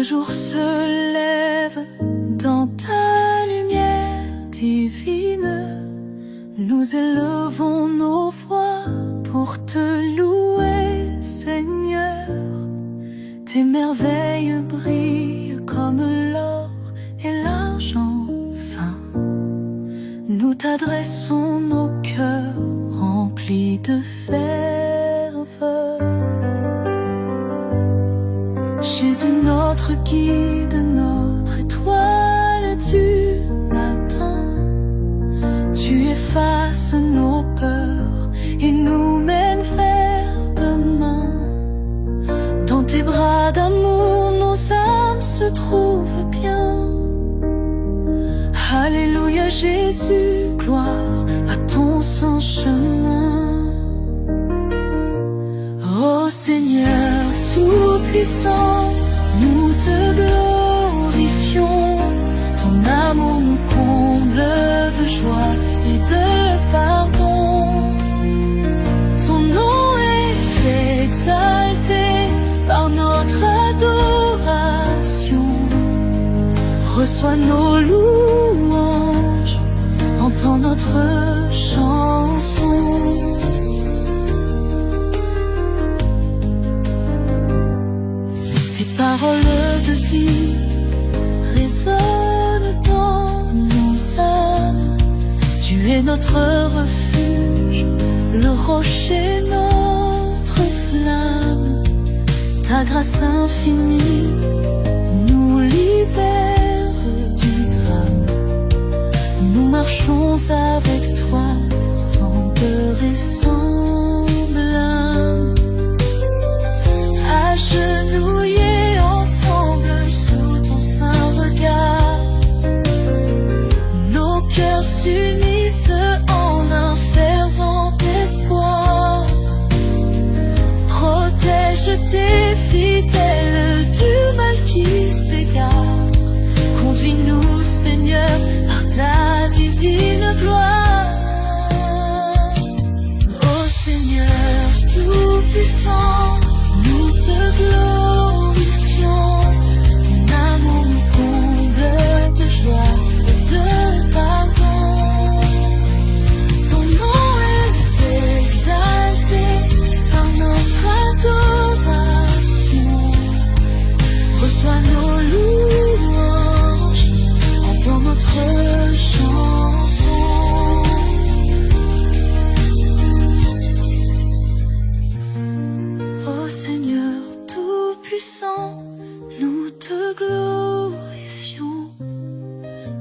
Le jour se lève dans ta lumière divine. Nous élevons nos voix pour te louer, Seigneur. Tes merveilles brillent comme l'or et l'argent fin. Nous t'adressons nos cœurs remplis de ferveur. Jésus, notre guide, notre étoile du matin, tu effaces nos peurs et nous mènes vers demain. Dans tes bras d'amour, nos âmes se trouvent bien. Alléluia Jésus, gloire à ton saint chemin. Ô Seigneur tout-puissant, nous te glorifions. Ton amour nous comble de joie et de pardon. Ton nom est exalté par notre adoration. Reçois nos louanges, entends notre chanson. Tes paroles de vie résonnent dans nos âmes. Tu es notre refuge, le rocher, notre flamme. Ta grâce infinie nous libère du drame. Nous marchons avec toi sans peur et sans blâme. Agenouillés ensemble sous ton saint regard, nos cœurs s'unissent en un fervent espoir. Protège tes fidèles du mal qui s'égare. Conduis-nous, Seigneur, par ta divine gloire. Ô Seigneur tout-puissant, nous te glorifions. Ton amour nous comble de joie et de pardon. Ton nom est exalté par notre adoration. Reçois nos louanges, entends notre chanson. Ô Seigneur tout-puissant, nous te glorifions.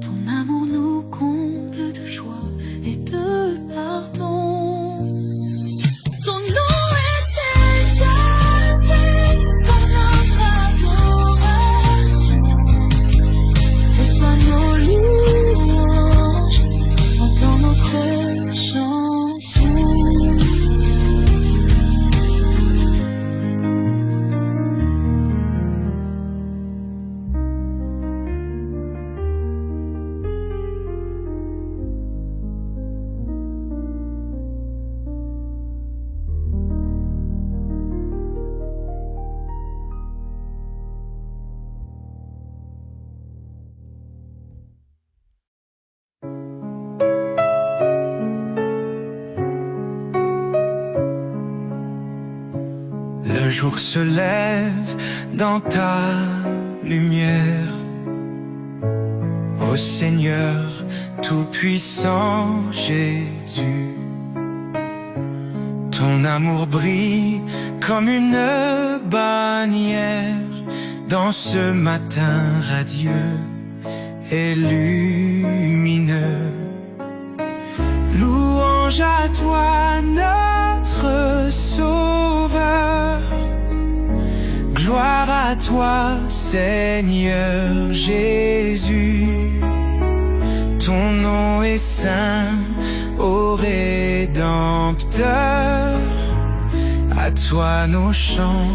Ton amour nous comble de joie et de pardon. Ton nom est exalté par notre adoration. Reçois nos louanges, entends notre chanson. Le jour se lève dans ta lumière. Ô Seigneur tout-puissant Jésus, ton amour brille comme une bannière dans ce matin radieux et lumineux. Louange à toi notre Sauveur, gloire à toi Seigneur Jésus. Ton nom est saint, ô Rédempteur. À toi nos chants,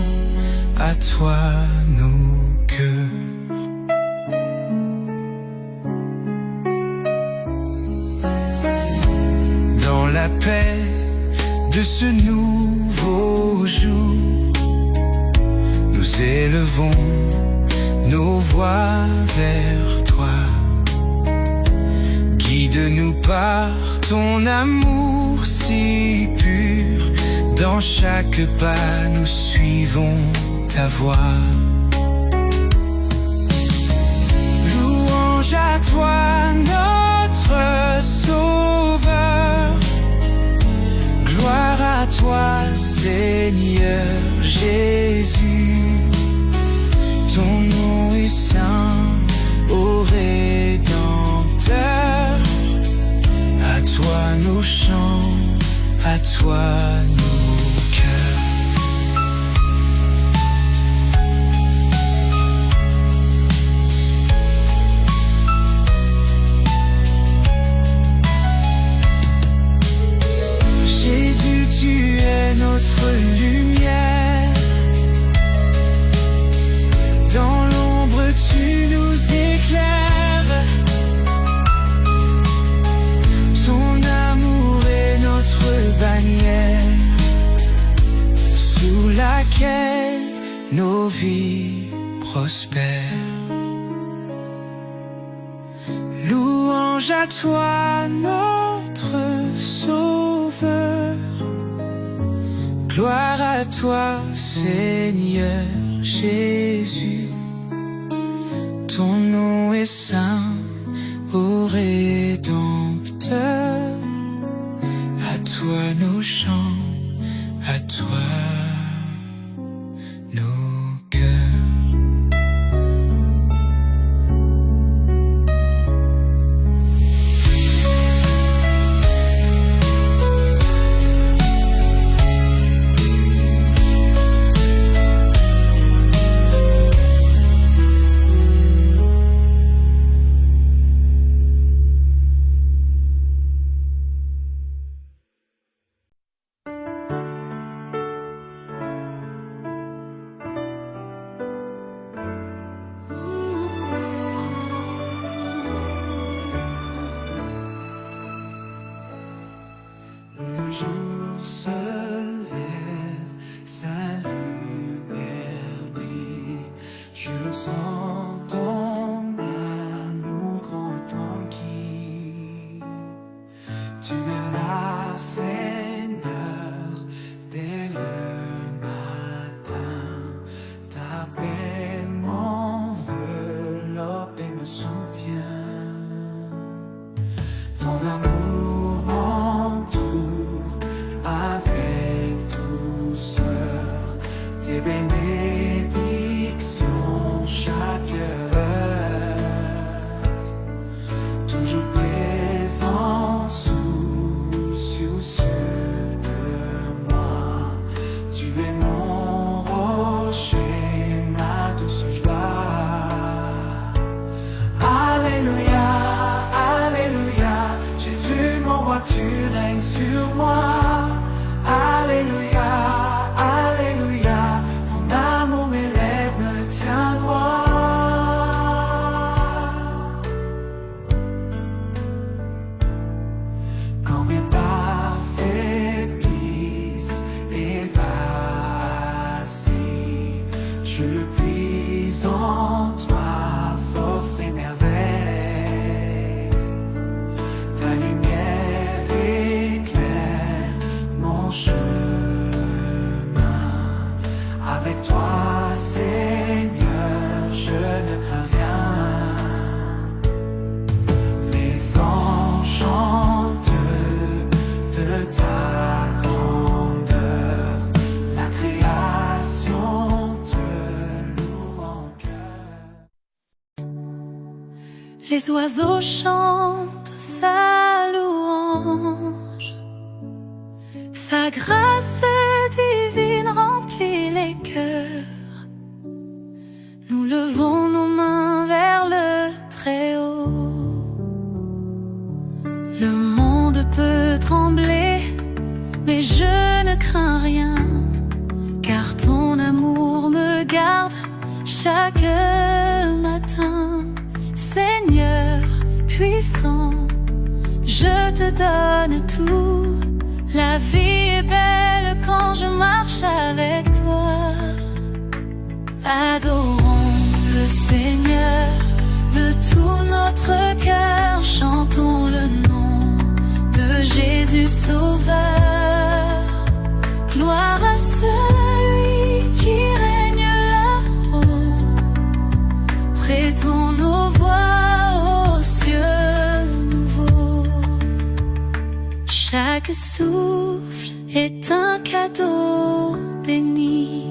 à toi nos cœurs. Dans la paix de ce nouveau jour, nous élevons nos voies vers toi. Guide-nous par ton amour si pur. Dans chaque pas, nous suivons ta voix. Louange à toi, notre Sauveur. Gloire à toi, Seigneur Jésus. Ton nom est saint, ô Rédempteur. À toi nos chants, à toi nos cœurs. Jésus, tu es notre lumière. Dans l'ombre, tu nous éclaires. Ton amour est notre bannière, sous laquelle nos vies prospèrent. Louange à toi, notre Sauveur. Gloire à toi, Seigneur Jésus. Ton nom est saint, ô Rédempteur. À toi nos chants, à toi nos cœurs. Le jour se lève, sa lumière brille. Je sens ton amour grand tranquille. Tu es là, Seigneur, dès le matin. Ta paix m'enveloppe et me soutient. Ton amour m'entoure avec douceur. Tes bénédictions chaque heure. Toujours présent, soucieux de moi. Tu es mon rocher, ma douce joie. Alléluia, Alléluia. Jésus mon roi, tu règnes sur moi. Alléluia, Alléluia. Ton amour m'élève, me tient droit. Quand mes pas faiblissent et vacillent, je puise en toi, force et merveille. Ta lumière éclaire mon chemin. Avec toi, Seigneur, je ne crains rien. Les anges chantent de ta grandeur. La création te loue en cœur. Les oiseaux chantent sa louange. Sa grâce divine remplit les cœurs. Nous levons nos mains vers le Très-Haut. Le monde peut trembler, mais je ne crains rien, car ton amour me garde chaque matin. Seigneur puissant, je te donne tout. La vie est belle quand je marche avec toi. Adorons le Seigneur. Jésus Sauveur. Gloire à celui qui règne là-haut. Prêtons nos voix aux cieux nouveaux. Chaque souffle est un cadeau béni.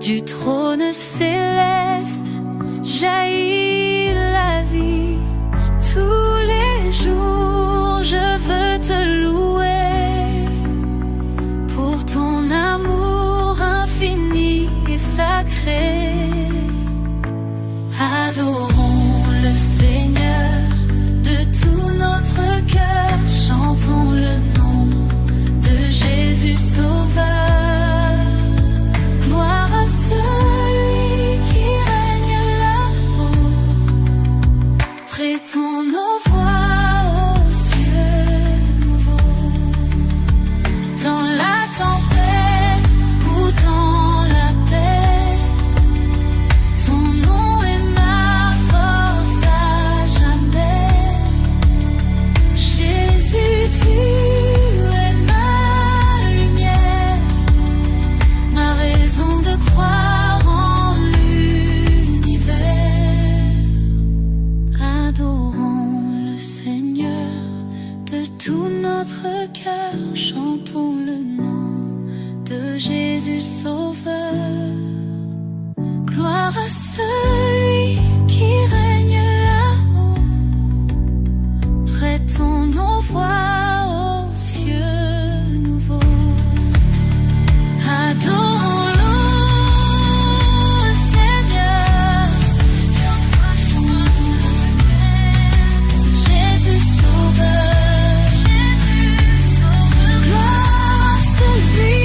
Du trône céleste jaillit la vie. Tous les jours je veux te louer pour ton amour infini et sacré. Adorons le Seigneur de tout notre cœur. Chantons le nom de Jésus Sauveur. Gloire à celui qui règne là-haut. Prêtons nos voix aux cieux nouveaux. Dans la tempête ou dans la paix, ton nom est ma force à jamais. Jésus, tu es ma lumière, ma raison de croire en l'univers. Adorons le Seigneur de tout notre cœur. Chantons le nom de Jésus Sauveur. Gloire à celui qui règne là-haut. Prêtons nos voix aux cieux nouveaux. Adorons-le, Seigneur. Jésus Sauveur. Gloire à celui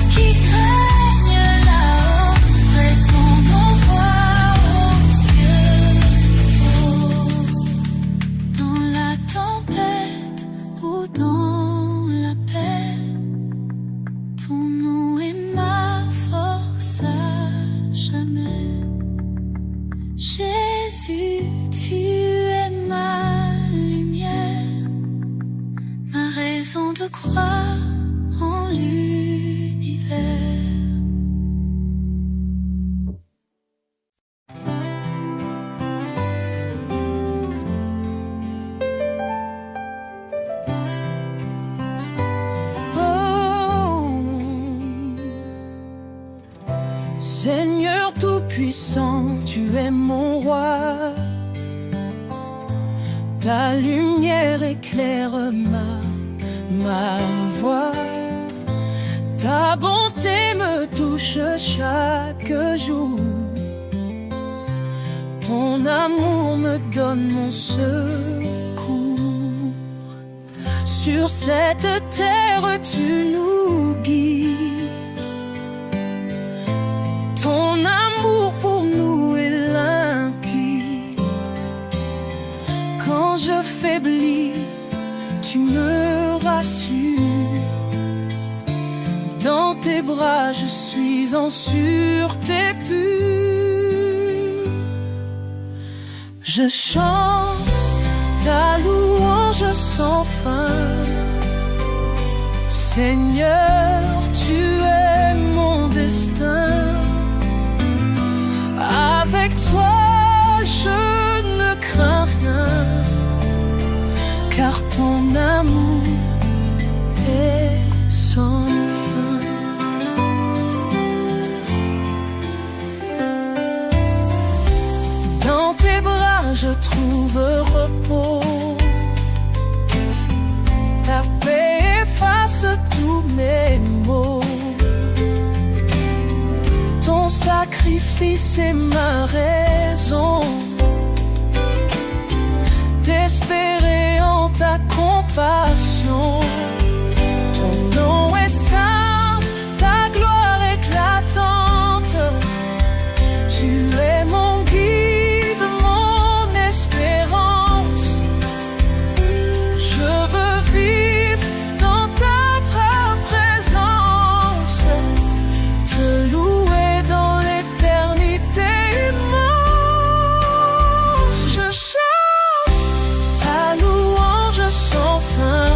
qui règne là-haut. Prêtons nos voix aux cieux nouveaux. Dans la tempête ou dans la paix, ton nom est ma force à jamais. Jésus, tu es ma lumière, ma raison de croire en l'univers. Seigneur Tout-Puissant, tu es mon roi. Ta lumière éclaire ma voix. Ta bonté me touche chaque jour. Ton amour me donne mon secours. Sur cette terre, tu nous guides. Ton amour pour nous est limpide. Quand je faiblis, tu me rassures. Dans tes bras, je suis en sûreté pure. Je chante ta louange sans fin. Seigneur, tu es mon destin. Avec toi, je ne crains rien, car ton amour est sans fin. Dans tes bras, je trouve repos. Ta paix efface tous mes maux. Ton sacrifice est ma raison d'espérer en ta compassion. Ton nom est saint, ta gloire éclatante. Tu es mon guide, mon espérance. Je veux vivre dans ta présence, te louer dans l'éternité immense. Je chante ta louange sans fin.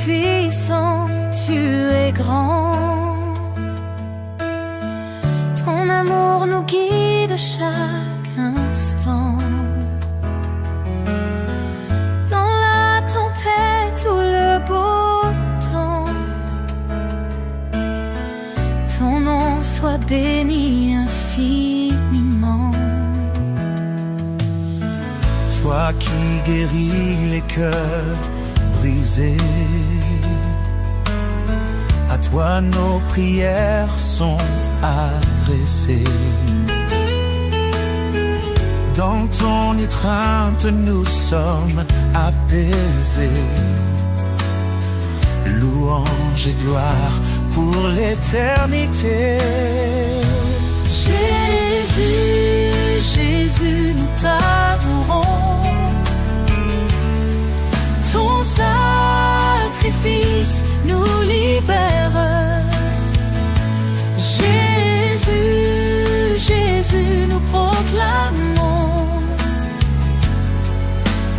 puissant, tu es grand. Ton amour nous guide chaque instant. Dans la tempête ou le beau temps, ton nom soit béni infiniment. Toi qui guéris les cœurs brisés, à toi nos prières sont adressées. Dans ton étreinte nous sommes apaisés. Louange et gloire pour l'éternité. Jésus, Jésus, nous t'adorons. Ton sacrifice nous libère. Jésus, Jésus, nous proclamons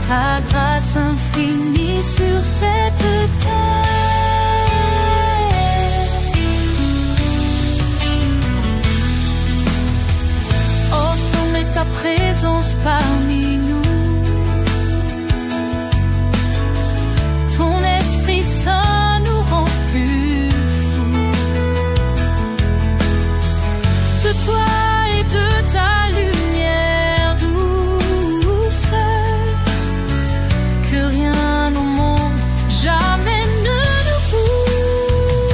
ta grâce infinie sur cette terre. Oh, sommet ta présence parmi nous. Ton Esprit Saint nous rend plus fous. De toi et de ta lumière douce, que rien au monde jamais ne nous pousse.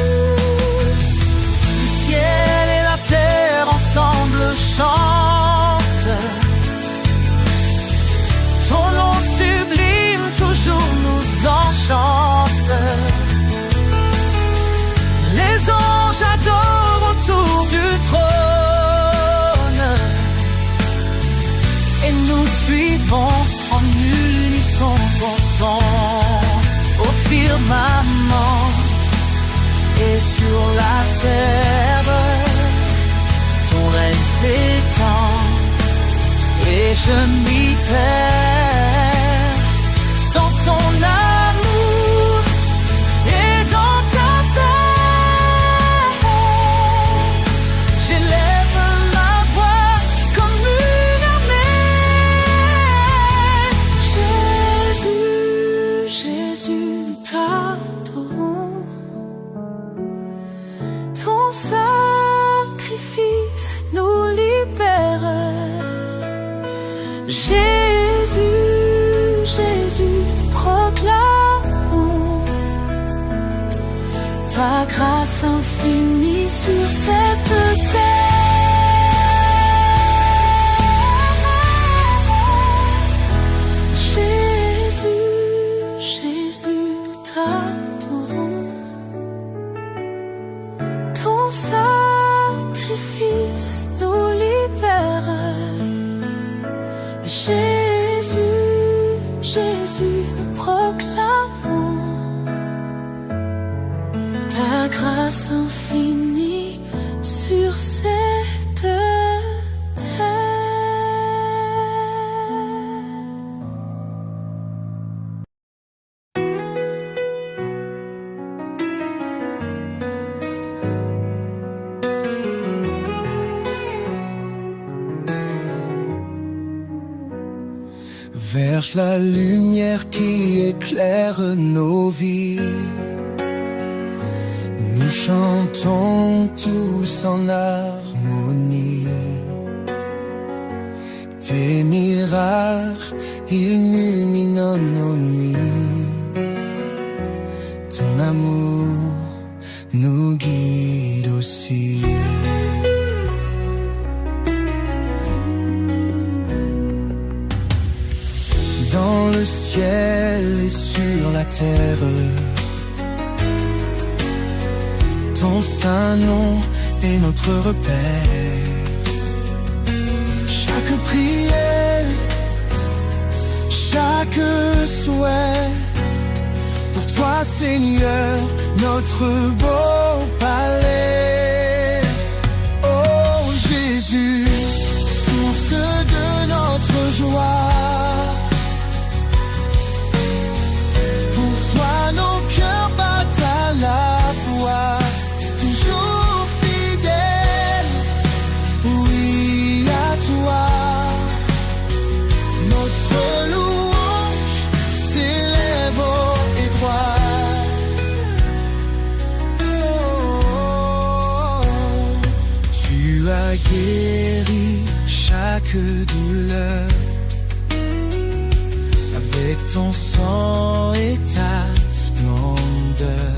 Le ciel et la terre ensemble chantent. Ton nom sublime toujours nous enchante. Les anges adorent autour du trône, et nous suivons en unisson ton son au firmament et sur la terre. Ton règne s'étend et je m'y perds dans ton amour et dans ta paix. J'élève ma voix comme une armée. Jésus, Jésus, nous t'adorons. Ton sacrifice nous libère. Jésus, Jésus, proclamons ta grâce infinie sur cette terre. Jésus, Jésus, nous t'adorons. Ton sacrifice nous libère. Jésus, Jésus, nous proclamons ta grâce infinie sur cette terre. Verge la lumière qui éclaire nos vies. Nous chantons tous en harmonie. Tes miracles illuminent nos nuits. Ton amour nous guide aussi. Dans le ciel et sur la terre, ton saint nom est notre repère. Chaque prière, chaque souhait, pour toi Seigneur, notre beau palais. Oh Jésus, source de notre joie, nos cœurs guéris chaque douleur. Avec ton sang et ta splendeur,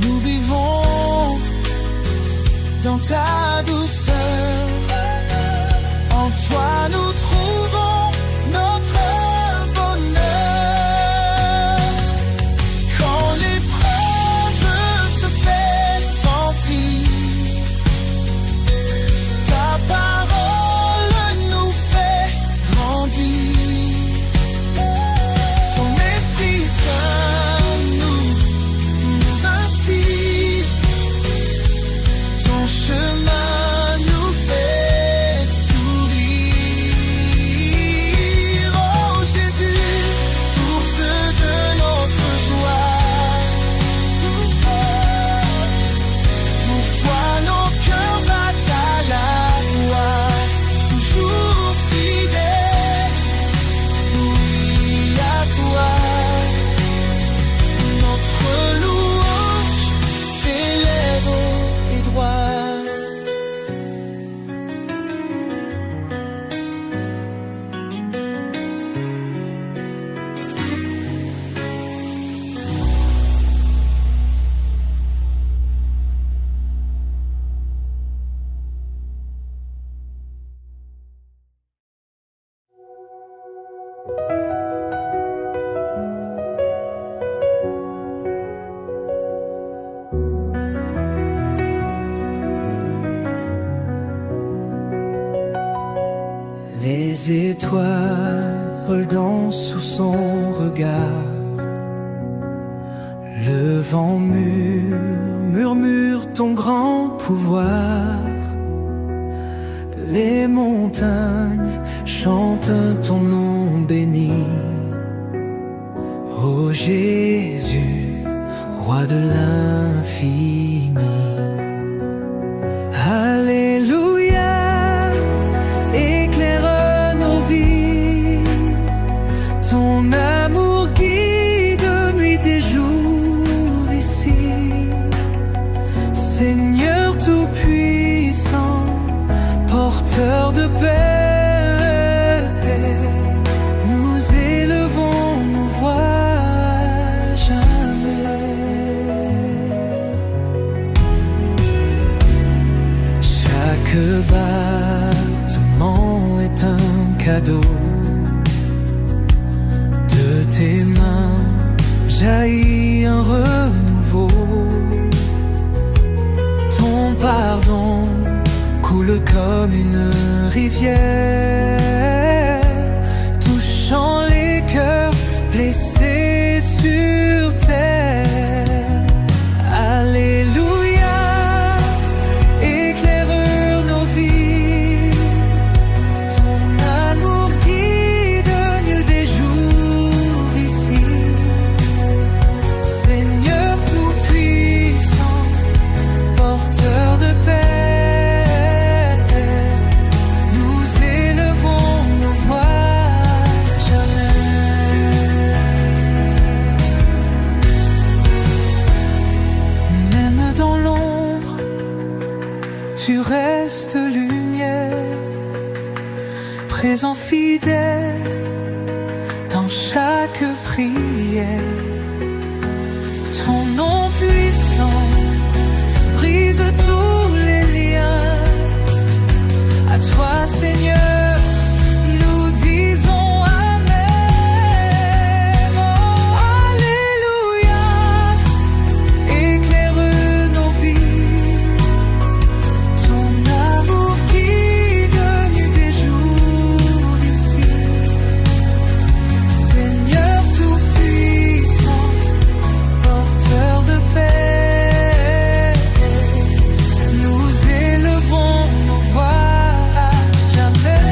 nous vivons dans ta douceur. En toi nous trouvons notre bonheur. Quand l'épreuve se fait sentir, ta parole nous fait grandir. Ton Esprit Saint nous inspire. Ton chemin nous fait sourire. Oh Jésus, source de notre joie. Pour toi nos cœurs battent à la fois, toujours fidèles. Oui à toi, notre louange s'élève et droit. Les étoiles dansent sous son regard. Le vent murmure ton grand pouvoir. Les montagnes chantent ton nom béni. Ô Jésus, roi de l'infini. Alléluia, éclaire nos vies. Ton amour guide nuit et jour ici. Seigneur tout-puissant, porteur de paix, nous élevons nos voix jamais. Chaque battement est un cadeau. De tes mains jaillit un renouveau. Ton pardon coule comme une rivière, touchant les cœurs blessés sur terre. Alléluia, éclaire nos vies. Ton amour guide nuit des jours ici. Seigneur tout-puissant, porteur de paix, tu restes lumière, présent fidèle dans chaque prière. Ton nom puissant brise tous les liens. À toi, Seigneur, nous disons Amen. Oh, Alléluia, éclaire nos vies. Ton amour guide nuit et jour ici. Seigneur tout-puissant, porteur de paix, nous élevons nos voix à jamais.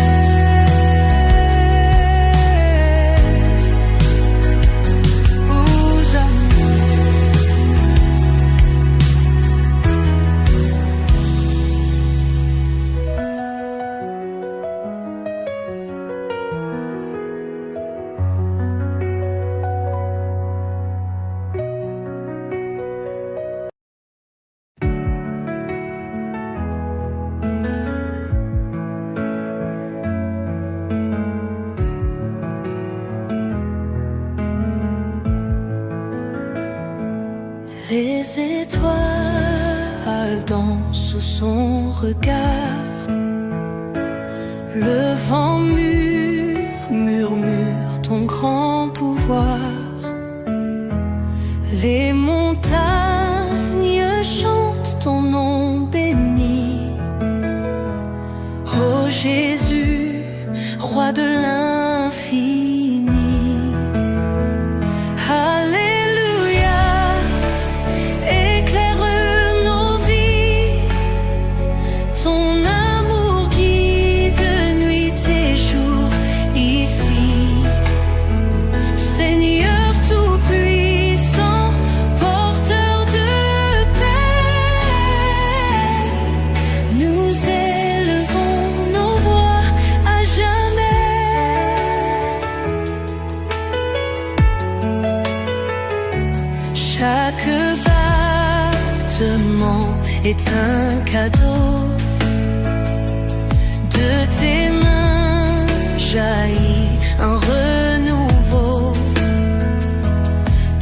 Les étoiles dansent sous son regard. Le vent murmure ton grand pouvoir. Les montagnes chantent ton nom béni. Ô Jésus, roi de l'infini. Alléluia, éclaire nos vies. Ton amour guide nuit et jour ici. Seigneur tout-puissant, porteur de paix, nous élevons nos voix à jamais. Chaque battement est un cadeau. De tes mains jaillit un renouveau.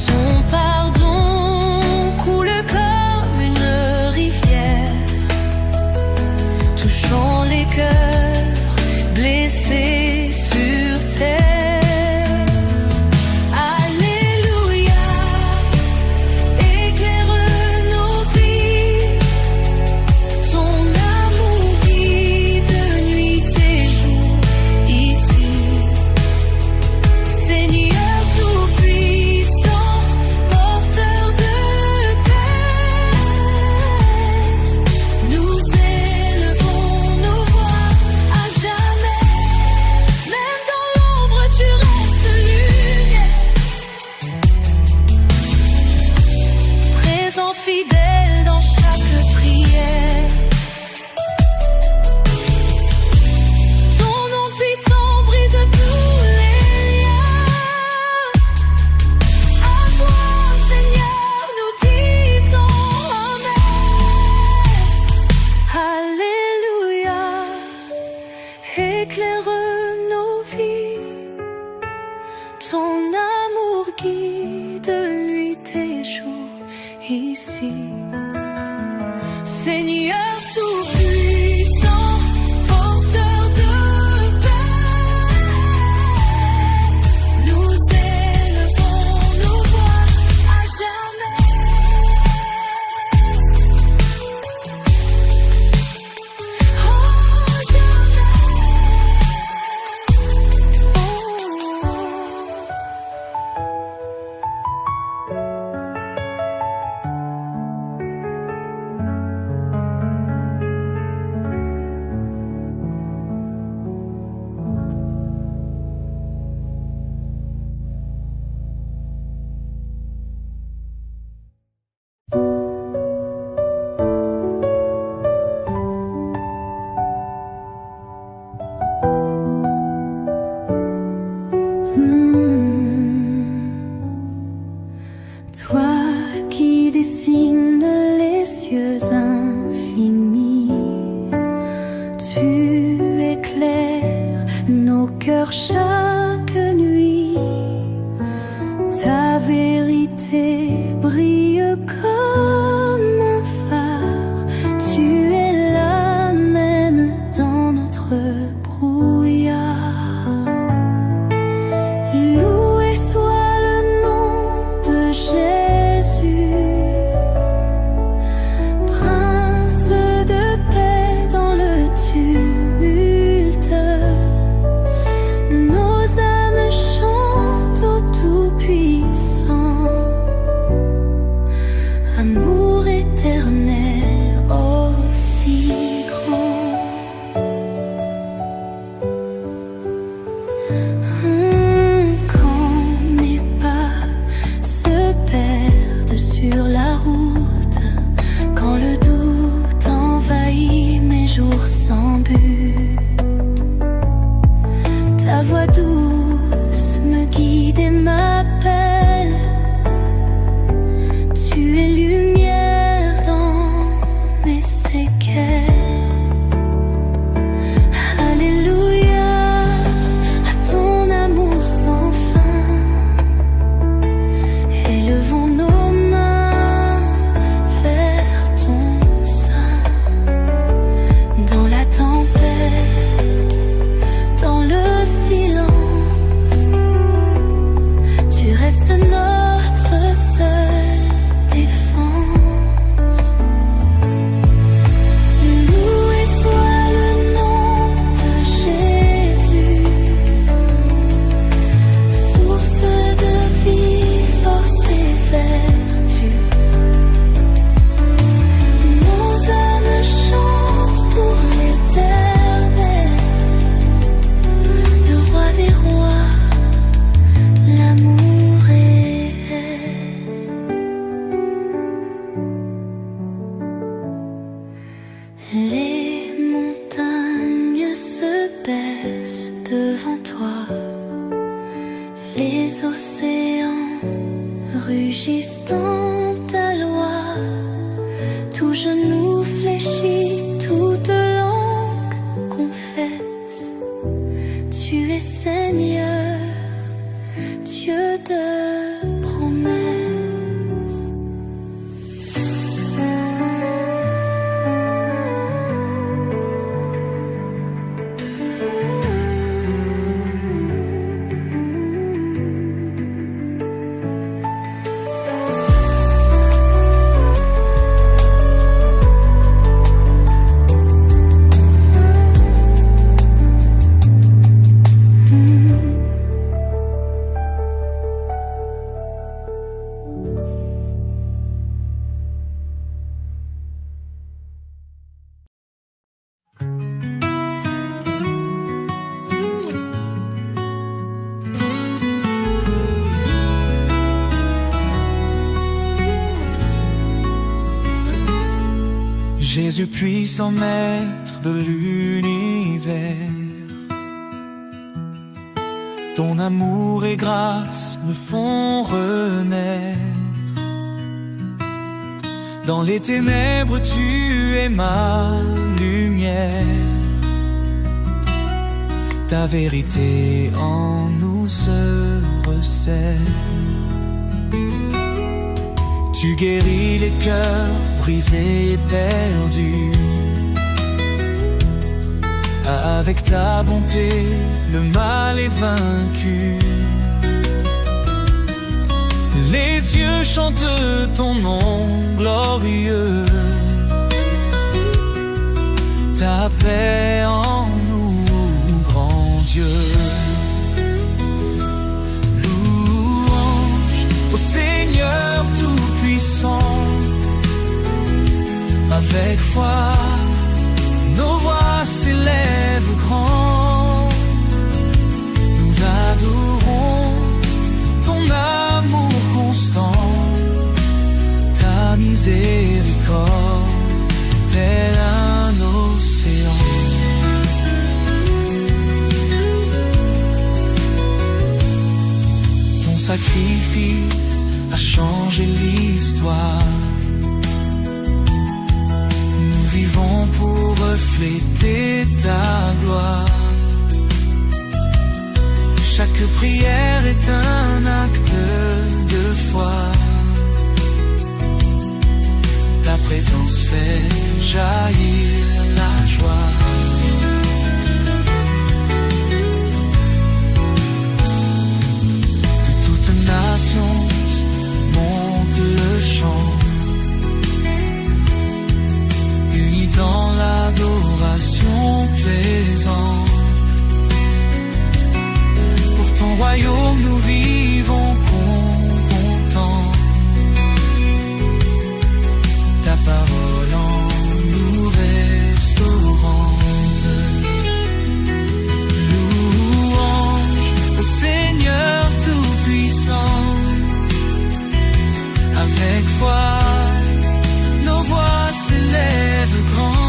Ton pardon coule comme une rivière, touchant les cœurs blessés sur terre. Alléluia, éclaire nos vies. Ton amour guide nuit et jour ici. Seigneur tout-puissant, porteur de paix, nous élevons nos voix à jamais. Même dans l'ombre tu restes lumière, présent fidèle dans chaque prière. Ton nom puissant brise tous les liens. À toi, Seigneur, nous disons Amen. Alléluia, éclaire nos vies. Ton amour guide nuit et jour ici. Seigneur tout-puissant, porteur de paix, nous élevons nos voix à jamais. Oh, jamais. Toi qui dessines les cieux infinis, tu éclaires nos cœurs chaque nuit. Ta vérité brille comme un phare. Tu es là même dans notre brouillard. Loué soit le nom de Jésus, Prince de paix dans le tumulte. Nos âmes chantent au Tout-Puissant. Les océans rugissent dans ta loi, tout genou fléchit, toute langue confesse. Tu es Seigneur, Dieu de promesses. Jésus puissant maître de l'univers, ton amour et grâce me font renaître. Dans les ténèbres tu es ma lumière, ta vérité en nous se resserre. Tu guéris les cœurs brisés et perdus. Avec ta bonté, le mal est vaincu. Les cieux chantent ton nom glorieux. Ta paix en nous, grand Dieu. Louange au Seigneur tout-puissant. Avec foi, nos voix s'élèvent grand. Nous adorons ton amour constant, ta miséricorde, tel un océan. Ton sacrifice a changé l'histoire. Vivons pour refléter ta gloire. Chaque prière est un acte de foi. Ta présence fait jaillir la joie. De toute nation monte le chant. Dans l'adoration plaisante, pour ton royaume nous vivons contents. Ta parole en nous restaurante. Louange au Seigneur tout-puissant. Avec foi, nos voix s'élèvent grand.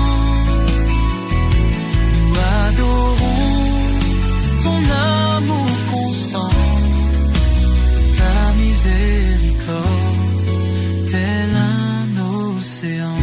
Nous adorons ton amour constant, ta miséricorde, tel un océan.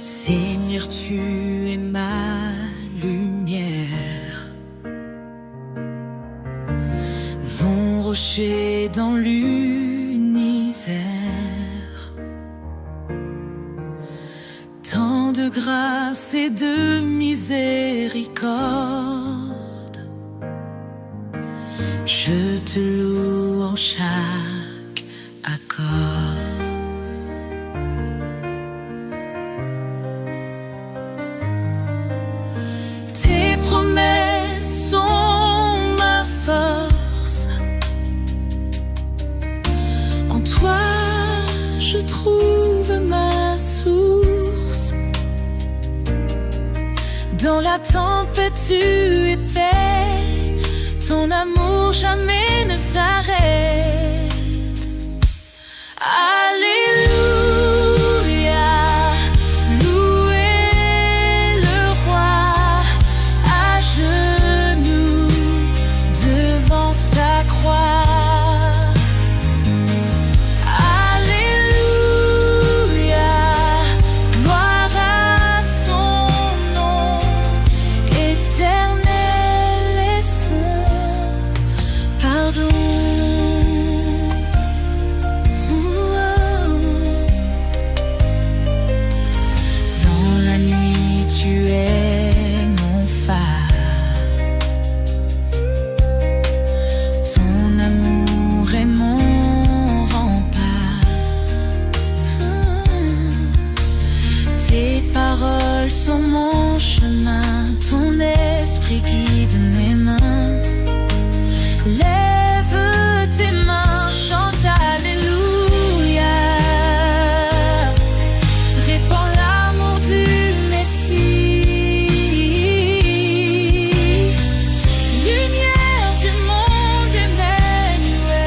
Seigneur, tu es ma lumière, mon rocher dans l'univers. Tant de grâce et de miséricorde, je te loue en chaque accord. Je trouve Dans la tempête tu es paix, ton amour jamais ne s'arrête. Alléluia, louez le roi à genoux devant sa croix. Sur mon chemin, ton esprit guide mes mains. Lève tes mains, chante Alléluia. Répands l'amour du Messie. Lumière du monde, Emmanuel.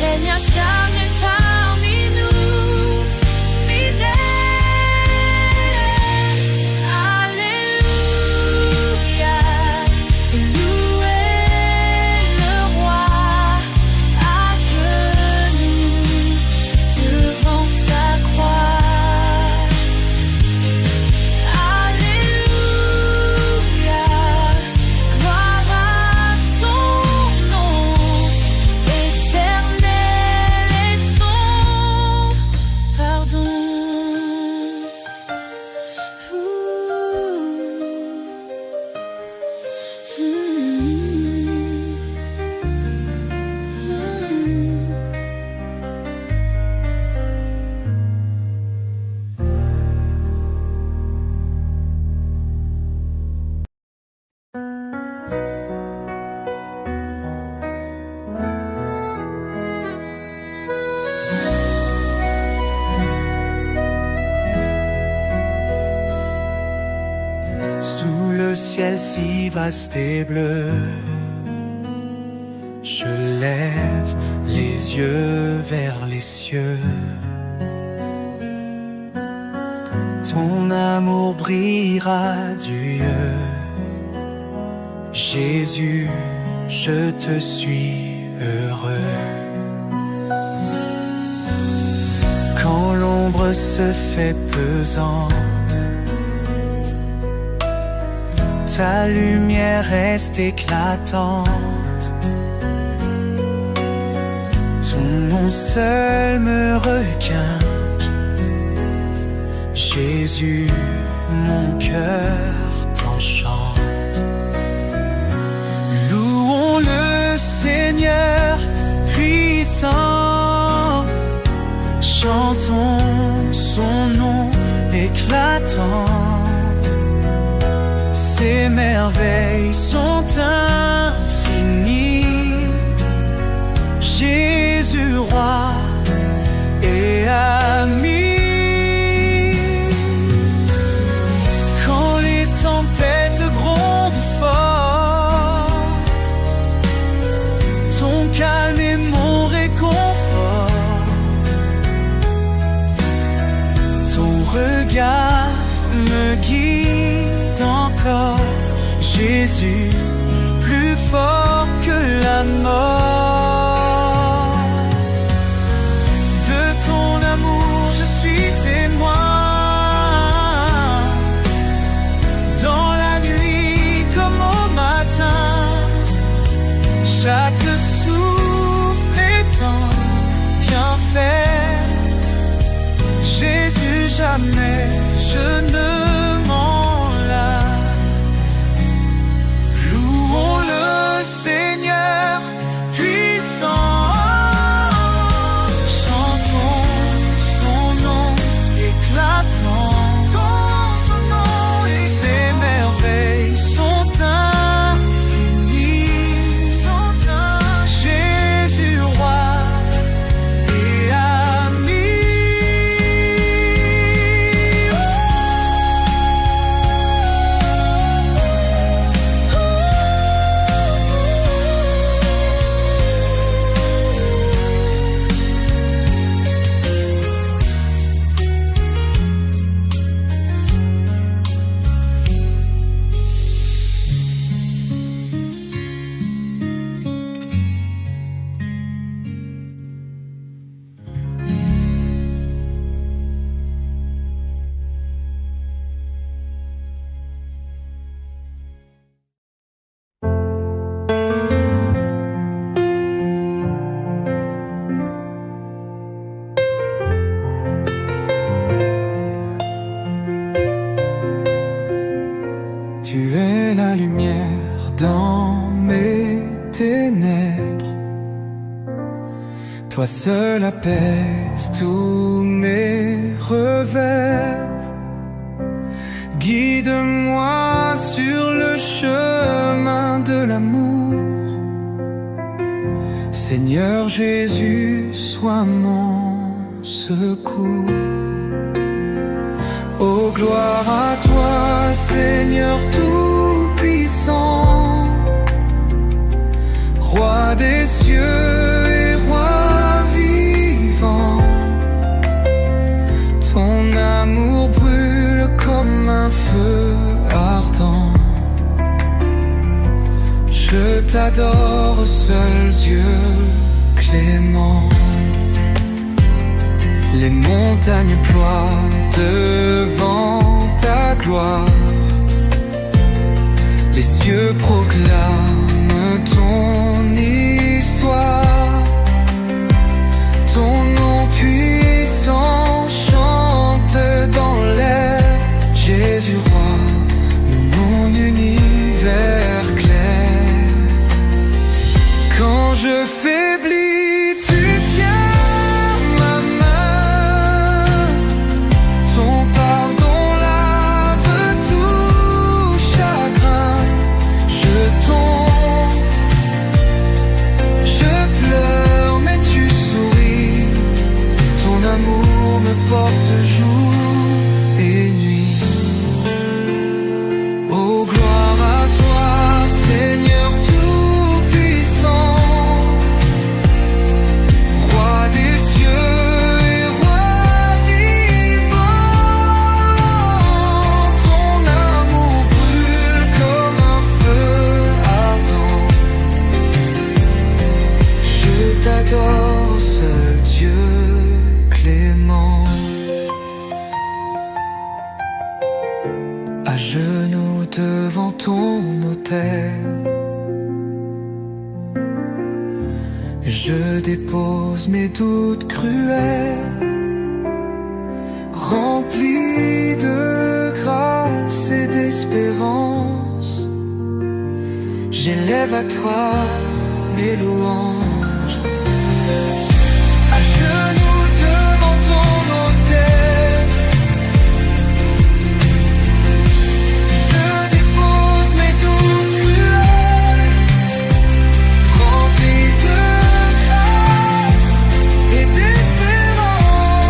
Règne à jamais parmi nous. Sous le ciel si vaste et bleu, je lève les yeux vers les cieux. Ton amour brille radieux. Jésus, je te suis heureux. Quand l'ombre se fait pesante, ta lumière reste éclatante. Ton nom seul me requinque. Jésus, mon cœur t'enchante. Louons le Seigneur puissant. Chantons son nom éclatant. Ses merveilles sont infinies. Jésus, roi et ami. Quand les tempêtes grondent fort, ton calme est mon réconfort. Ton regard me guide encore. Jésus, plus fort que la mort. De ton amour je suis témoin. Dans la nuit comme au matin, chaque souffle est un bienfait. Jésus, jamais je ne m'en lasse. Louons le Seigneur puissant. Chantons son nom éclatant. Son nom et ses merveilles sont infinies. Jésus, roi et ami. Toi seul apaise tous mes revers. Guide-moi sur le chemin de l'amour. Seigneur Jésus, sois mon secours. Oh, gloire à toi, Seigneur tout-puissant, Roi des cieux et Roi vivant. Ton amour brûle comme un feu ardent. Je t'adore, seul Dieu clément. Les montagnes ploient devant ta gloire. Les cieux proclament ton histoire. Ton nom puissant chante dans l'air. Jésus roi, mon univers clair. Quand je faiblis, tu tiens ma main. Ton pardon lave tout chagrin. Je tombe, je pleure, mais tu souris. Ton amour me porte jour et nuit. Oh, gloire à toi, Seigneur tout-puissant, Roi des cieux et Roi vivant. Ton amour brûle comme un feu ardent. Je t'adore, seul Dieu clément. À genoux devant ton autel, je dépose mes doutes cruels. Rempli de grâce et d'espérance, j'élève à toi mes louanges. À genoux devant ton autel, je dépose mes doutes cruels. Remplis de grâce et d'espérance,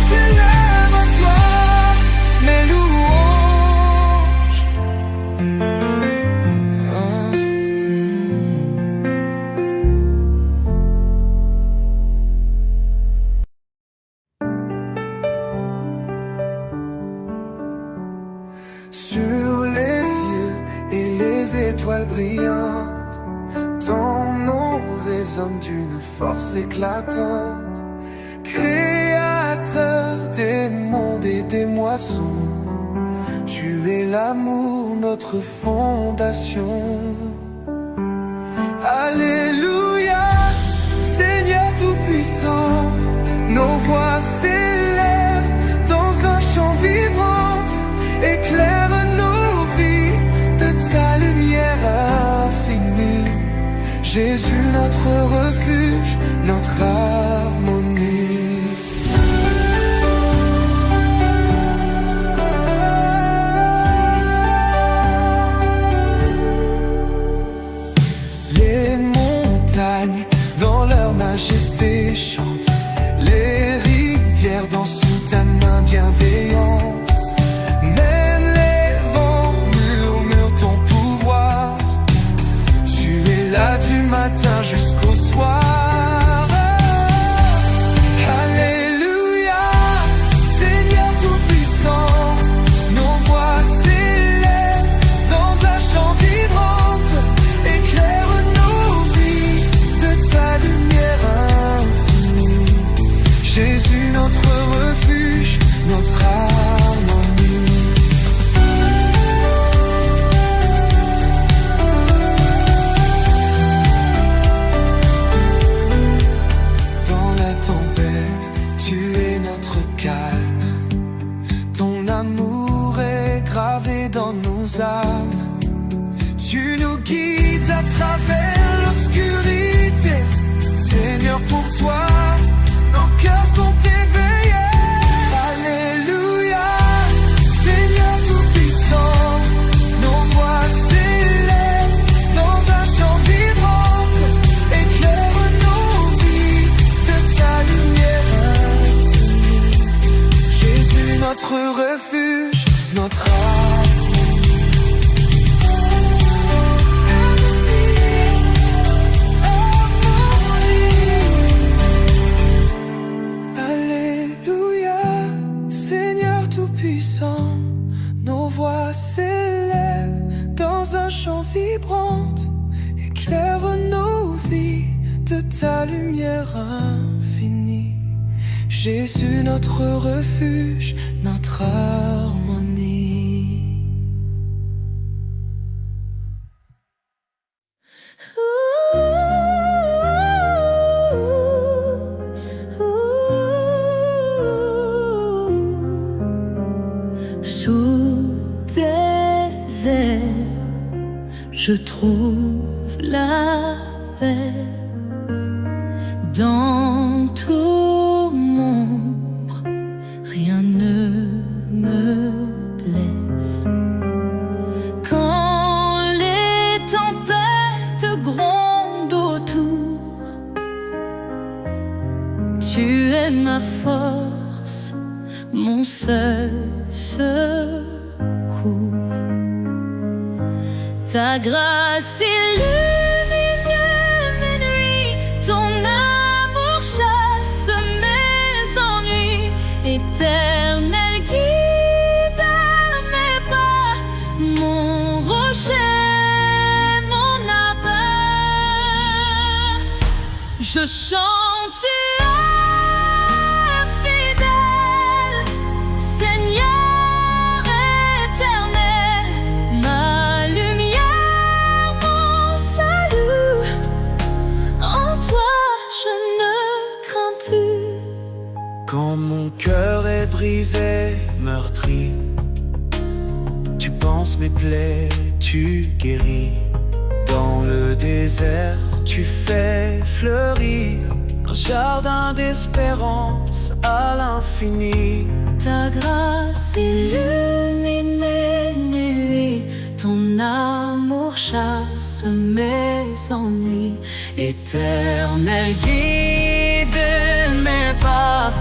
j'élève à toi mes louanges. Sur les cieux et les étoiles brillantes, ton nom résonne d'une force éclatante. Créateur des mondes et des moissons, tu es l'amour, notre fondation. Alléluia, Seigneur tout-puissant, nos voix s'élèvent dans un chant vibrant. Éclaire nos vies de ta lumière infinie. Jésus, notre refuge, notre harmonie. Les montagnes dans leur majesté chantent. Les rivières dansent sous ta main bienveillante. Même les vents murmurent ton pouvoir. Tu es là du matin jusqu'au soir. Alléluia, Seigneur tout-puissant, nos voix s'élèvent dans un chant vibrant. Éclaire nos vies de ta lumière infinie. Jésus, notre refuge, notre harmonie. Dans la tempête, tu es notre calme. Ton amour est gravé dans nos âmes. Tu nous guides à travers l'obscurité. Seigneur, ta lumière infinie. Jésus, notre refuge, notre harmonie. Sous tes ailes, je trouve la paix. Dans l'ombre, rien ne me blesse. Quand les tempêtes grondent autour, tu es ma force, mon seul secours. Ta grâce illumine mes nuits, ton amour chasse mes ennuis. Éternel guide à mes pas, mon rocher, mon abat. Je chante, tu es fidèle, Seigneur éternel, ma lumière, mon salut. En toi je ne crains plus. Quand mon cœur est brisé, meurtri, tu penses mes plaies, tu guéris. Dans le désert, tu fais fleurir un jardin d'espérance à l'infini. Ta grâce illumine mes nuits, ton amour chasse mes ennuis. Éternel guide mes pas,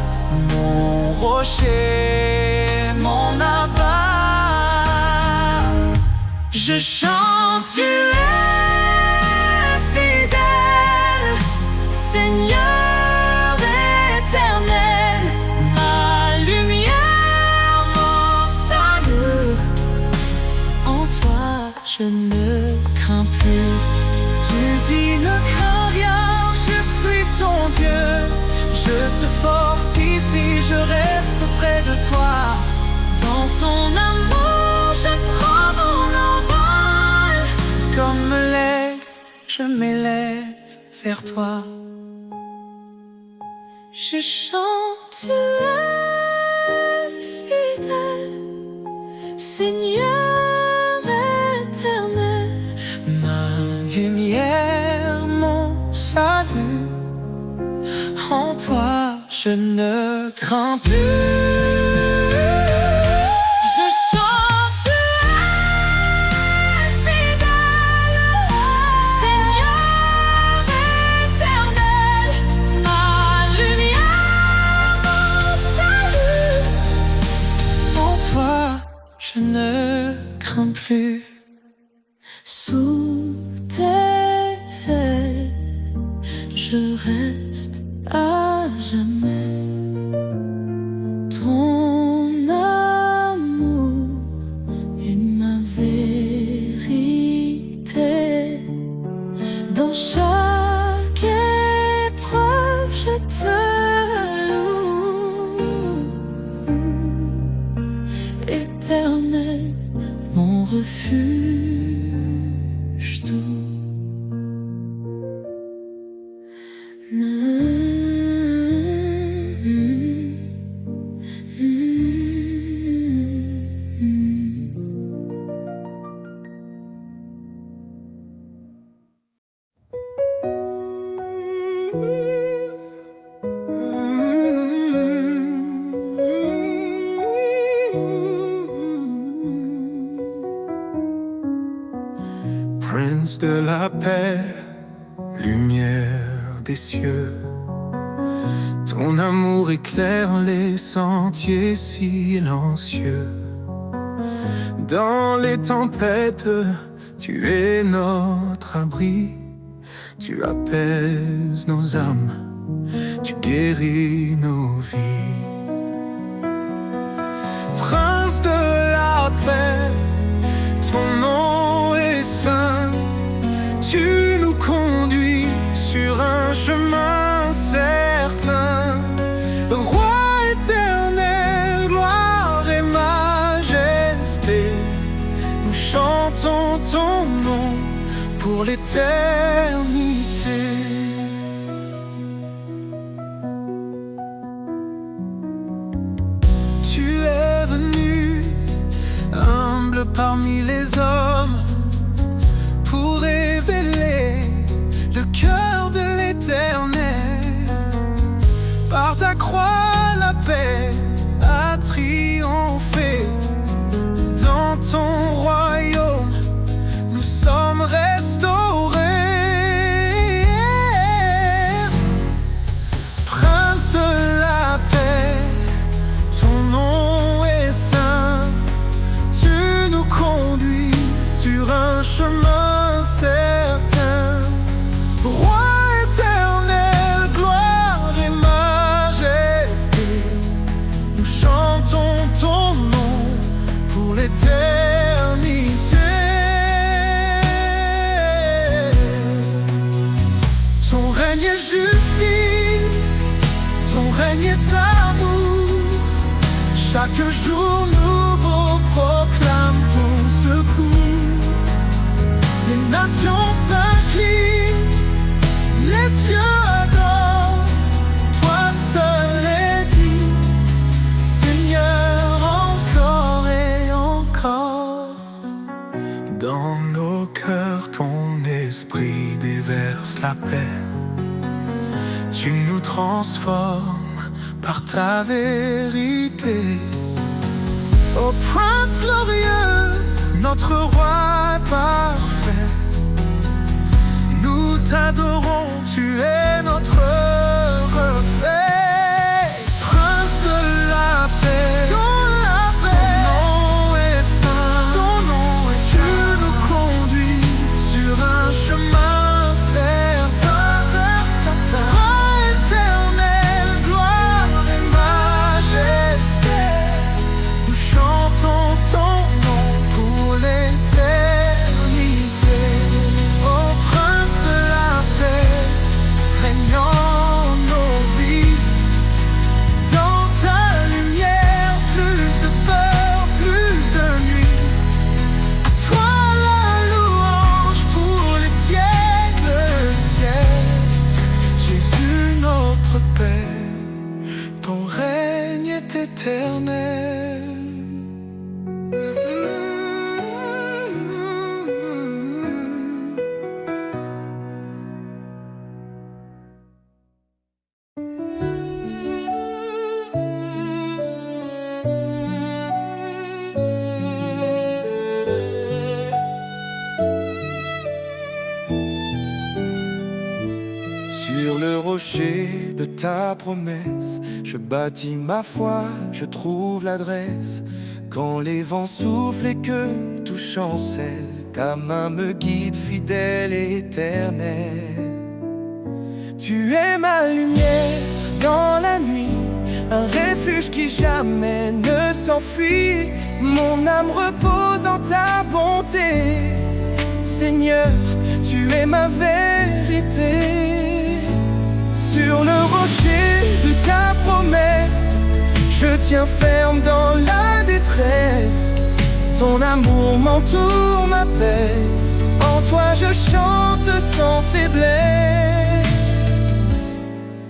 mon rocher, mon abat. Je chante, tu es fidèle, Seigneur éternel, ma lumière, mon salut. En toi je ne crains plus. Tu dis ne crains rien, je suis ton Dieu. Je te fortifie, je reste près de toi. Dans ton amour je prends mon envol. Comme l'aigle, je m'élève vers toi. Je chante, tu es fidèle, Seigneur éternel, Ma lumière, mon salut. En toi, je ne crains plus. je chante, tu es fidèle, Seigneur éternel, ma lumière, mon salut. En toi, je ne crains plus. Sous tes ailes, je reste à jamais. Ton amour est ma vérité. Dans chaque épreuve, je te loue. Éternel, mon refuge doux. Prince de la paix, lumière des cieux, ton amour éclaire les sentiers silencieux. Dans les tempêtes, tu es notre abri, tu apaises nos âmes, tu guéris nos vies. Prince de la paix, ton nom est saint, tu nous conduis sur un chemin l'éternité. Tu es venu, humble parmi les hommes, pour révéler le cœur de l'Éternel. Par ta croix, la paix a triomphé. Dans ton royaume, nous sommes restaurés. Prince de la paix, ton nom est saint. Tu nous conduis sur un chemin certain. Roi éternel, gloire et majesté, nous chantons ton nom pour l'éternité. Ton règne est justice, ton règne est amour. Chaque jour nouveau proclame ton secours. Les nations s'inclinent, les cieux adorent. Toi seul est digne, Seigneur, encore et encore. Dans nos cœurs, ton esprit déverse la paix. Tu nous transformes par ta vérité. Ô Prince glorieux, notre roi parfait, nous t'adorons, tu es notre reflet. Prince de la paix, ton nom est saint, tu nous conduis sur un chemin certain. Roi éternel, gloire et majesté, nous chantons ton nom pour l'éternité. Ô Prince de la paix, régnant nos vies. Dans ta lumière, plus de peur, plus de nuit. À toi la louange pour les siècles, siècles. Jésus notre Père, ton règne est éternel. Sur le rocher de ta promesse, je bâtis ma foi, je trouve l'adresse. Quand les vents soufflent et que tout chancelle, ta main me guide fidèle et éternelle. Tu es ma lumière dans la nuit, un refuge qui jamais ne s'enfuit. Mon âme repose en ta bonté. Seigneur, tu es ma vérité. Sur le rocher de ta promesse, je tiens ferme dans la détresse. Ton amour m'entoure, m'apaise. En toi je chante sans faiblesse.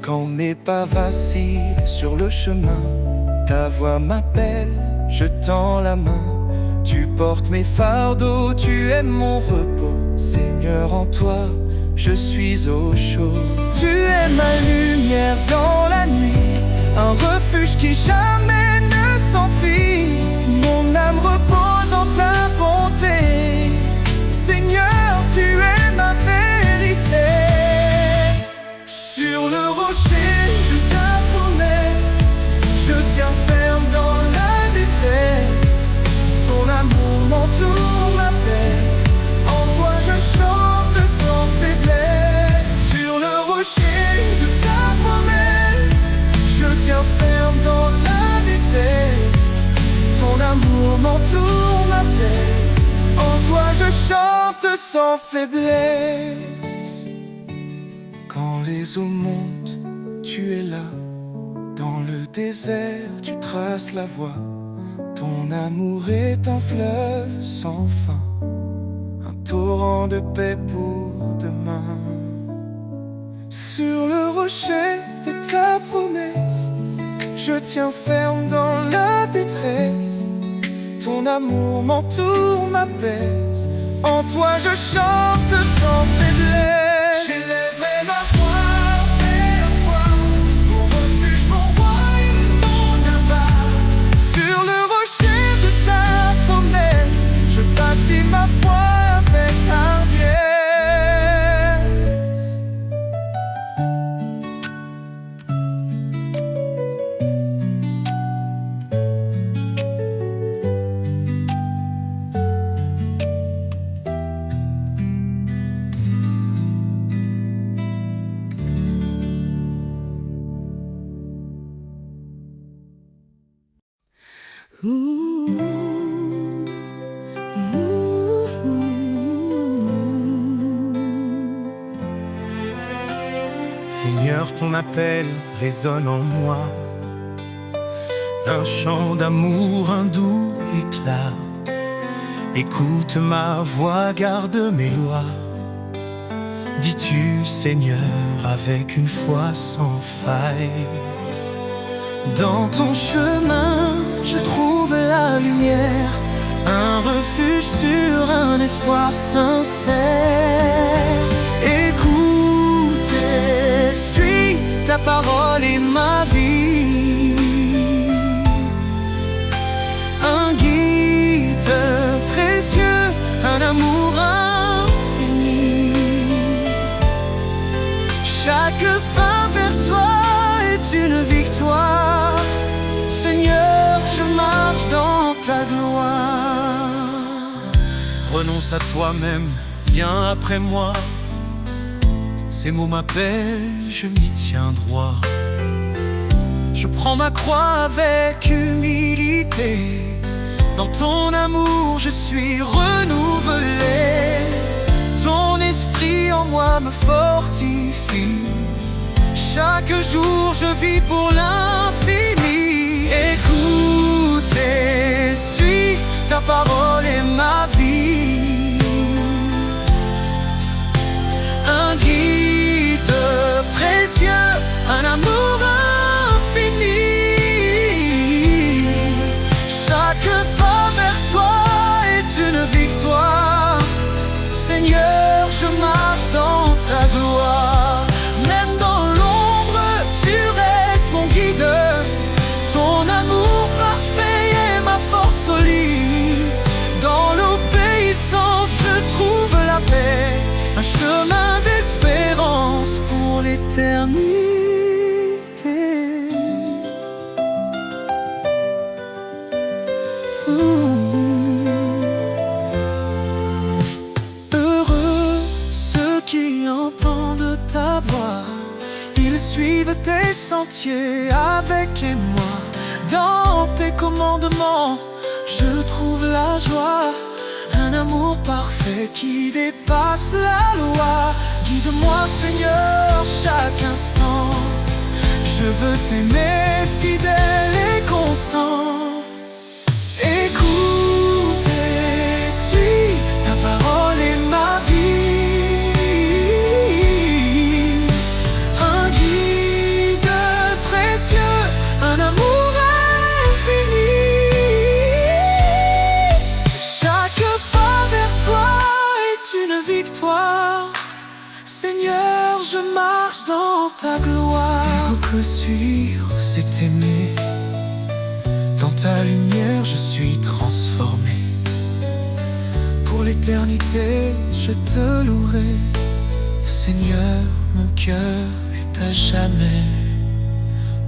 Quand mes pas vacillent sur le chemin, ta voix m'appelle, je tends la main. Tu portes mes fardeaux, tu es mon repos. Seigneur, en toi je suis au chaud. Tu es ma lumière dans la nuit, un refuge qui jamais ne s'enfuit. Mon âme repose en ta bonté. Seigneur, tu es ma vérité. Sur le rocher de ta promesse, je tiens ferme dans la détresse. Ton amour m'entoure, m'apaise. En toi je chante sans faiblesse. Sur le rocher de ta promesse, je tiens ferme dans la détresse. Ton amour m'entoure, m'apaise. En toi je chante sans faiblesse. Quand les eaux montent, tu es là. Dans le désert, tu traces la voie. Ton amour est un fleuve sans fin, un torrent de paix pour demain. Sur le rocher de ta promesse, je tiens ferme dans la détresse. Ton amour m'entoure, m'apaise. En toi je chante sans faiblesse. J'élèverai ma voix vers toi, mon refuge, mon roi et mon abat. Sur le rocher de ta promesse, je bâtis ma foi avec hardiesse. Seigneur, ton appel résonne en moi, un chant d'amour, un doux éclat. Écoute ma voix, garde mes lois. Dis-tu, Seigneur, avec une foi sans faille. Dans ton chemin, je trouve la lumière, un refuge sûr, un espoir sincère. Écoute et suis, ta parole est ma vie. Un guide précieux, un amour infini. Chaque pas vers toi est une victoire. Seigneur, je marche dans ta gloire. Renonce à toi-même, viens après moi. Ces mots m'appellent, je m'y tiens droit. Je prends ma croix avec humilité. Dans ton amour, je suis renouvelé. Ton esprit en moi me fortifie. Chaque jour, je vis pour l'infini. Écoute et suis, ta parole est ma vie. Un guide précieux, un amour infini. Chaque pas vers toi est une victoire. Seigneur, je marche dans ta gloire. Même dans l'ombre, tu restes mon guide. Ton amour parfait est ma force solide. Dans l'obéissance, je trouve la paix. Un chemin d'espérance pour l'éternité. Heureux ceux qui entendent ta voix, ils suivent tes sentiers avec moi. Dans tes commandements, je trouve la joie. Un amour parfait qui dépasse la loi. Guide-moi, Seigneur, chaque instant. Je veux t'aimer fidèle et constant. Écoute et suis, ta parole est ma vie. Un guide précieux, un amour infini. Chaque pas vers toi est une victoire. Seigneur, je marche dans ta gloire. Que suivre, c'est aimer. Dans ta lumière, je suis transformé. Pour l'éternité, je te louerai. Seigneur, mon cœur est à jamais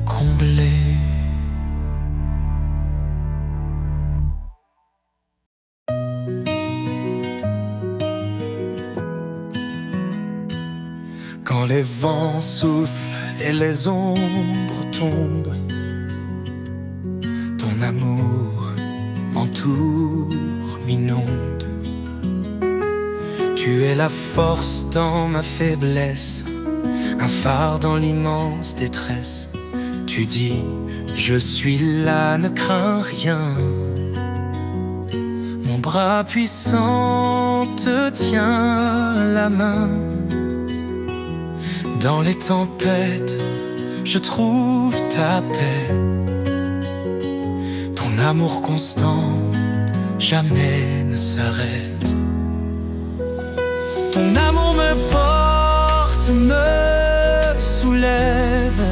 comblé. Quand les vents soufflent et les ombres tombent, ton amour m'entoure, m'inonde. Tu es la force dans ma faiblesse, un phare dans l'immense détresse. Tu dis, je suis là, ne crains rien. Mon Ton bras puissant te tient la main. Dans les tempêtes, je trouve ta paix. Ton amour constant jamais ne s'arrête. Ton amour me porte, me soulève.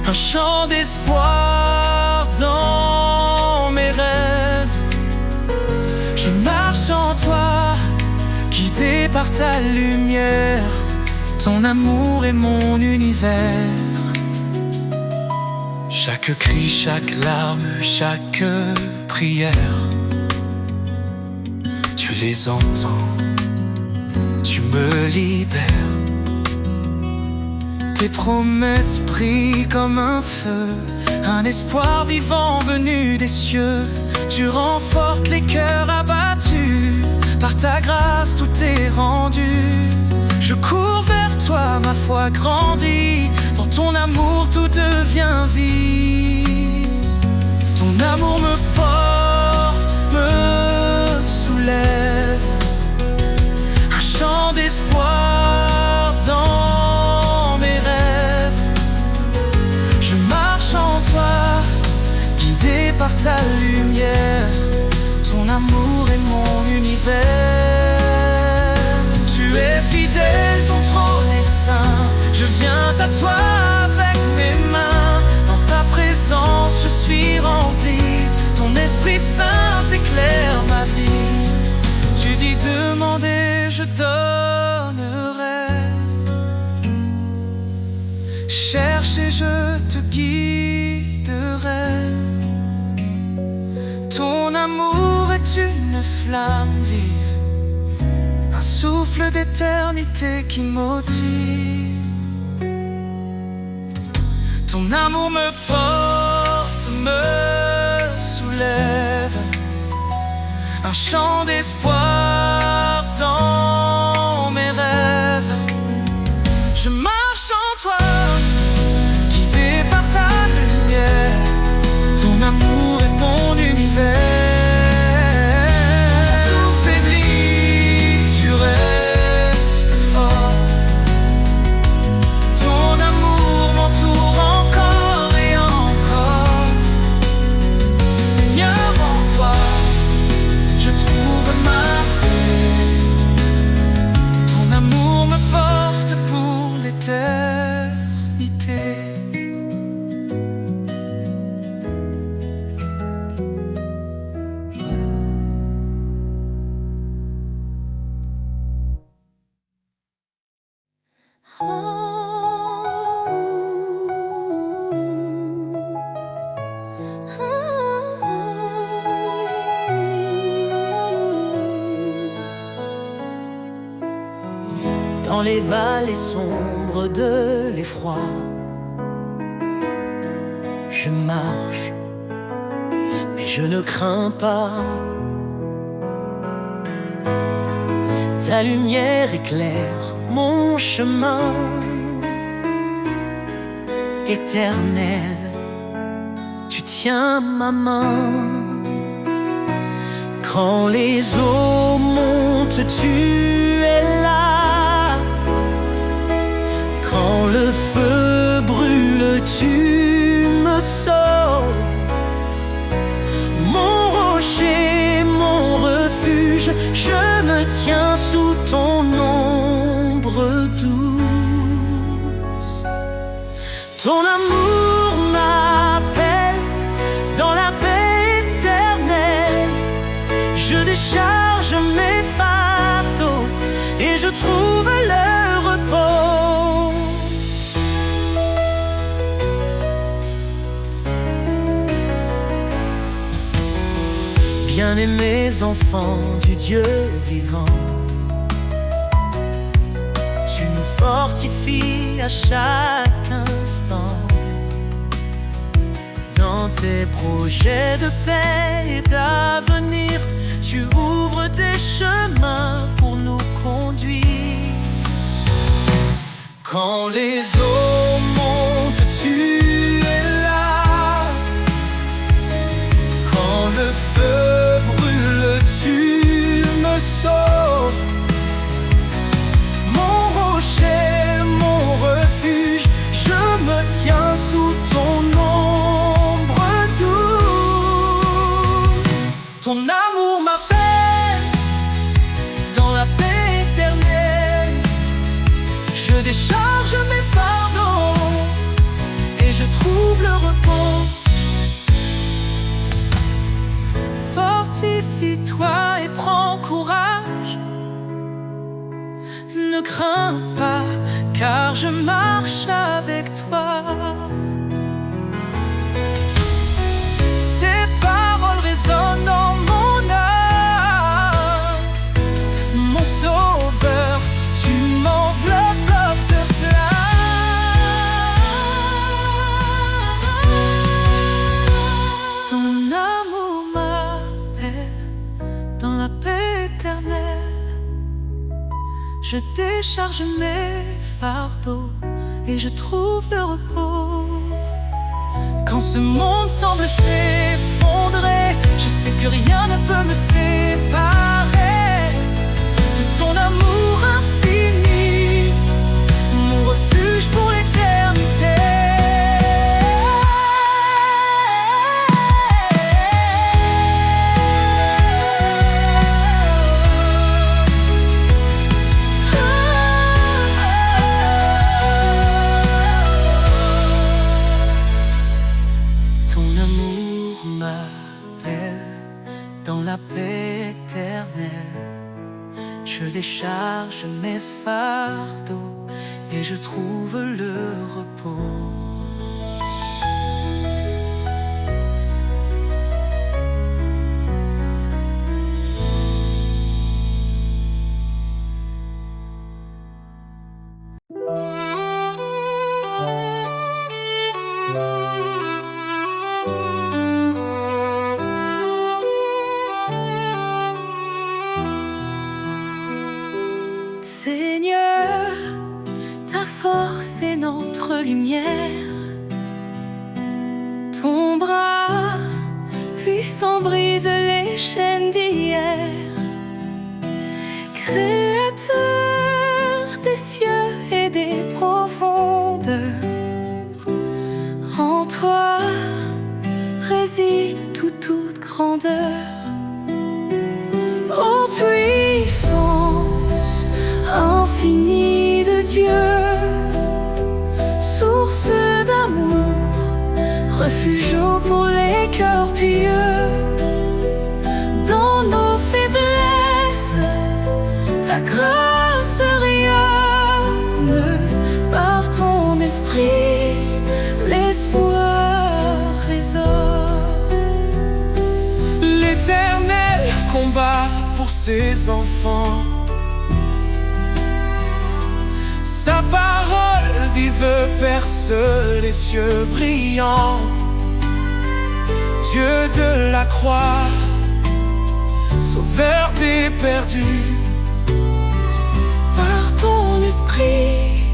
Un chant d'espoir dans mes rêves. Je marche en toi, guidé par ta lumière. Ton amour est mon univers. Chaque cri, chaque larme, chaque prière, tu les entends, tu me libères. Tes promesses brillent comme un feu, un espoir vivant venu des cieux. Tu renforces les cœurs abattus, par ta grâce tout est rendu. Je cours vers toi, ma foi grandit, dans ton amour tout devient vie. Ton amour me porte, me soulève. Un chant d'espoir dans mes rêves. Je marche en toi, guidé par ta lumière. Ton amour est mon univers. Tu es fidèle, ton trône est saint. Je viens à toi avec mes mains. Dans ta présence je suis rempli. Ton Esprit Saint éclaire ma vie. Tu dis demander, je donnerai. Cherche et je te guiderai. Ton amour est une flamme vive, un souffle d'éternité qui motive. Ton amour me porte, me soulève. Un chant d'espoir dans mes rêves. Je marche en toi, guidé par ta lumière. Ton amour est mon univers. Dans les vallées sombres de l'effroi, je marche, mais je ne crains pas. Ta lumière éclaire mon chemin. Éternel, tu tiens ma main. Quand les eaux montent, tu es là. Quand le feu brûle, tu me sauves. Mon rocher, mon refuge, je me tiens sous ton ombre douce. Ton amour m'appelle dans la paix éternelle. Je décharge mes fardeaux et je trouve le repos. Bien-aimés enfants du Dieu vivant, tu nous fortifies à chaque instant. Dans tes projets de paix et d'avenir, tu ouvres des chemins pour nous conduire. Quand les eaux montent, tu es là. Quand le feu brûle, m'encourage. Ne crains pas, car je marche avec toi. Ces paroles résonnent dans mon âme. Mon sauveur, tu m'enveloppes de flammes. Ton amour m'appelle dans la paix éternelle. Je décharge mes fardeaux et je trouve le repos. Quand ce monde semble s'effondrer, je sais que rien ne peut me séparer de ton amour infini, mon refuge pour l'éternité. Dans la paix éternelle, je décharge mes fardeaux et je trouve le repos. Seigneur, ta force est notre lumière. Ton bras puissant brise les chaînes d'hier. Créateur des cieux et des profondeurs, en toi réside toute grandeur. Ô puissance infinie de Dieu, source d'amour, refuge pour les cœurs pieux. Dans nos faiblesses, ta grâce rayonne. Par ton esprit, l'espoir résonne. L'Éternel combat pour ses enfants. Sa parole vive perce les cieux brillants. Dieu de la croix, sauveur des perdus. Par ton esprit,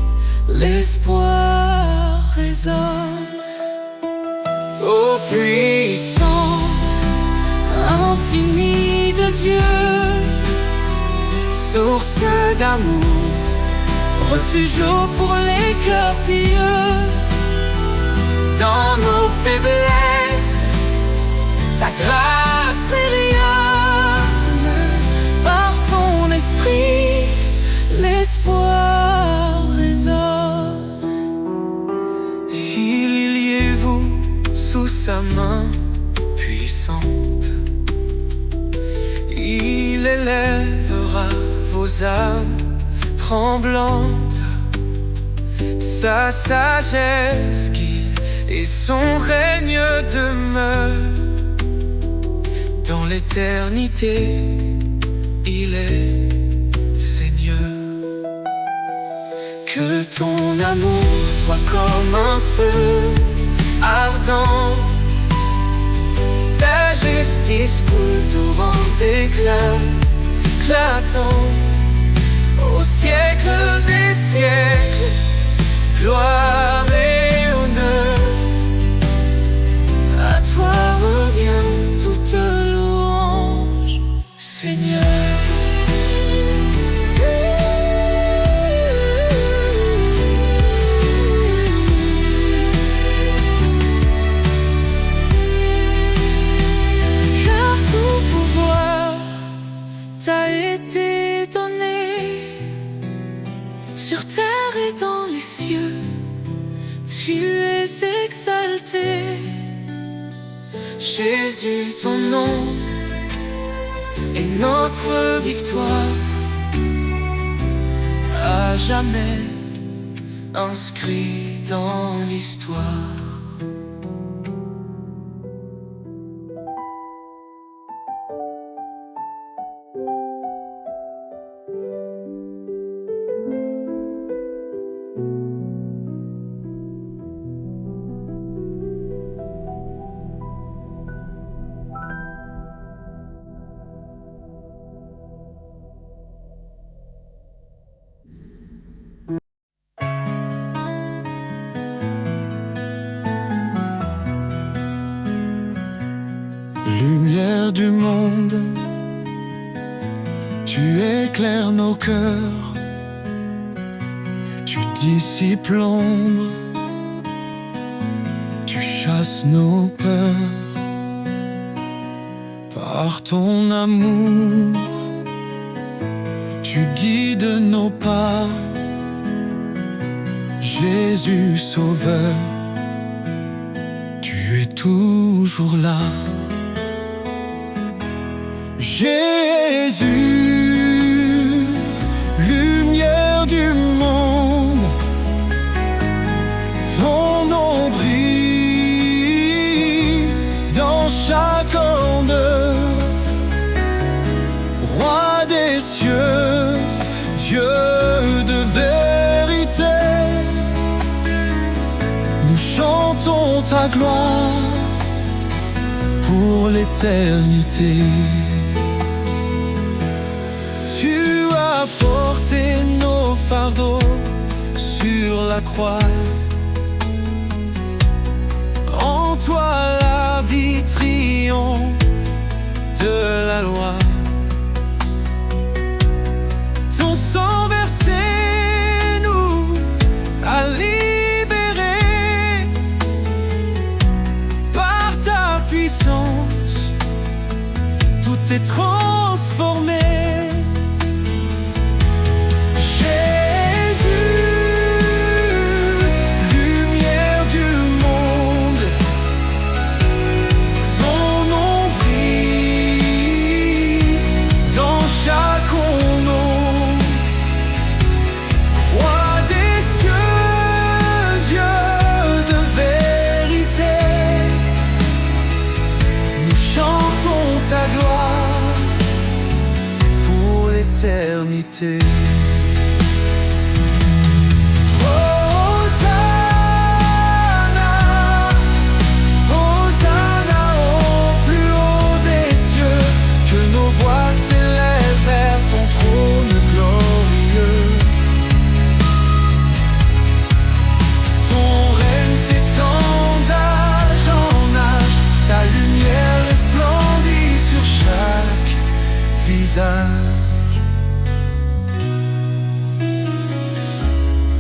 l'espoir résonne. Ô puissance infinie de Dieu, source d'amour, refuge pour les cœurs pieux. dans nos faiblesses, ta grâce rayonne. Par ton esprit, l'espoir résonne. Il y liez-vous sous sa main puissante. Il élèvera vos âmes tremblantes. Sa sagesse guide et son règne demeure. Dans l'éternité, il est Seigneur. Que ton amour soit comme un feu ardent. Ta justice coule torrent éclatant. Au siècle des siècles, gloire et honneur. À toi revient toute louange, Seigneur. Car tout pouvoir t'a été donné, sur terre et dans les cieux. Tu es exalté. Jésus, ton nom est notre victoire, à jamais inscrit dans l'histoire. Lumière du monde, tu éclaires nos cœurs, tu dissipes l'ombre, tu chasses nos peurs. Par ton amour, tu guides nos pas. Jésus Sauveur, tu es toujours là. Jésus, lumière du monde, ton nom brille dans chaque onde. Roi des cieux, Dieu de vérité, nous chantons ta gloire pour l'éternité. Tu as porté nos fardeaux sur la croix. En toi la vie triomphe de la loi. Ton sang versé nous a libérés. Par ta puissance, tout est transformé. Éternité. Hosanna, Hosanna au plus haut des cieux, que nos voix s'élèvent vers ton trône glorieux. Ton règne s'étend d'âge en âge, ta lumière resplendit sur chaque visage.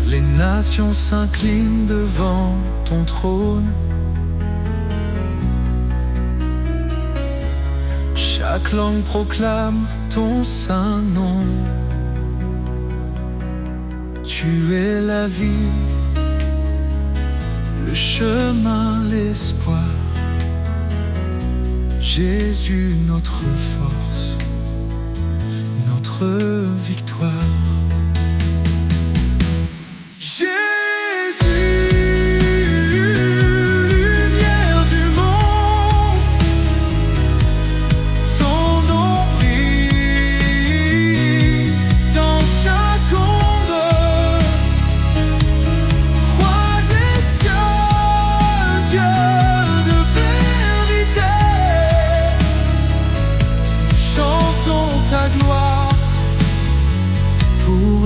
Les nations s'inclinent devant ton trône. Chaque langue proclame ton saint nom. Tu es la vie, le chemin, l'espoir. Jésus, notre force, notre victoire.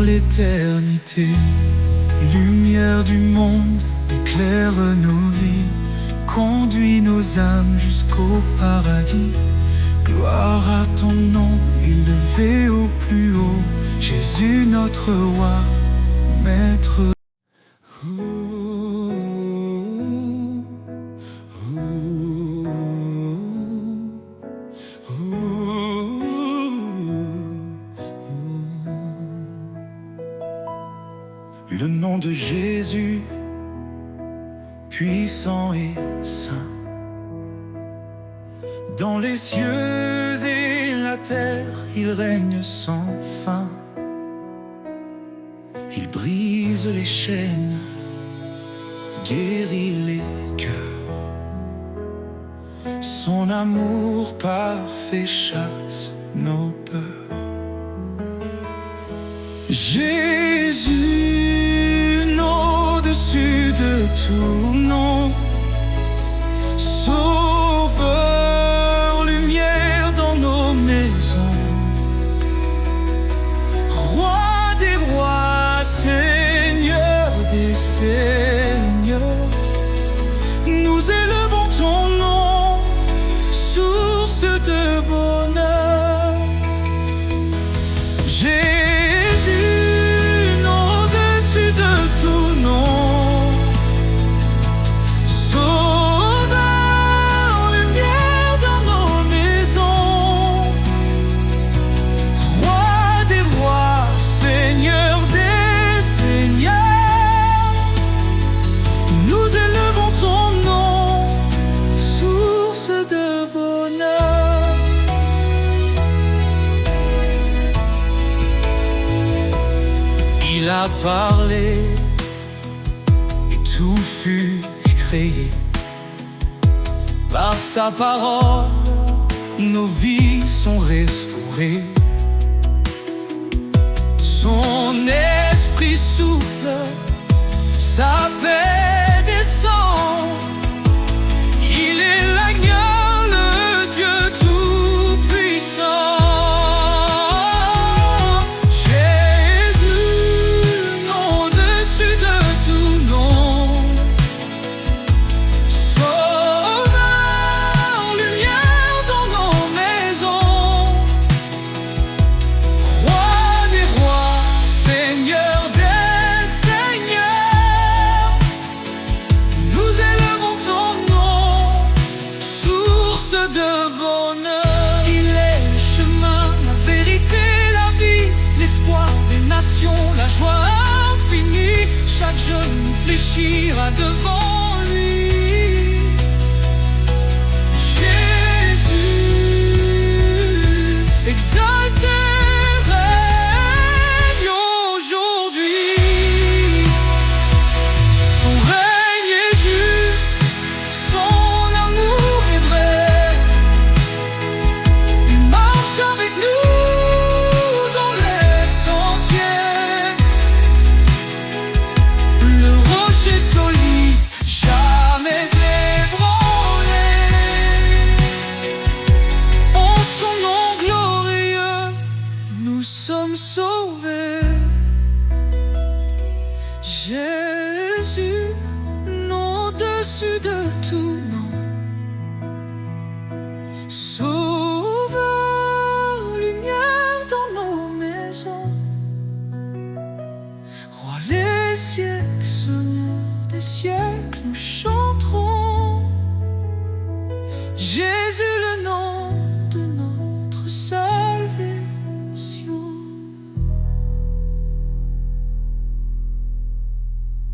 L'éternité, lumière du monde, éclaire nos vies, conduis nos âmes jusqu'au paradis. Gloire à ton nom, élevé au plus haut, Jésus notre roi, maître. Le nom de Jésus, puissant et saint, dans les cieux et la terre, il règne sans fin. Il brise les chaînes, guérit les cœurs. Son amour parfait chasse nos peurs. Jésus, au-dessus de tout nom, Sauveur, lumière dans nos maisons, Roi des rois, Seigneur des seigneurs, nous élevons ton nom, source de bonheur. Jésus, au-dessus de tout nom, il a parlé et tout fut créé. Par sa parole, nos vies sont restaurées. Son esprit souffle, sa paix descend. Il est l'agneau, le Dieu tout-puissant. De bonheur, il est le chemin, la vérité, la vie, l'espoir des nations, la joie infinie. Chaque genou fléchira devant lui. Jésus, exalté, règne aujourd'hui. Son règne est juste, son amour est vrai. Avec nous dans les sentiers, le rocher solide, jamais ébranlé. En son nom glorieux, nous sommes sauvés. Jésus, nom au-dessus de tout nom, roi les siècles, Seigneur des siècles, nous chanterons Jésus le nom.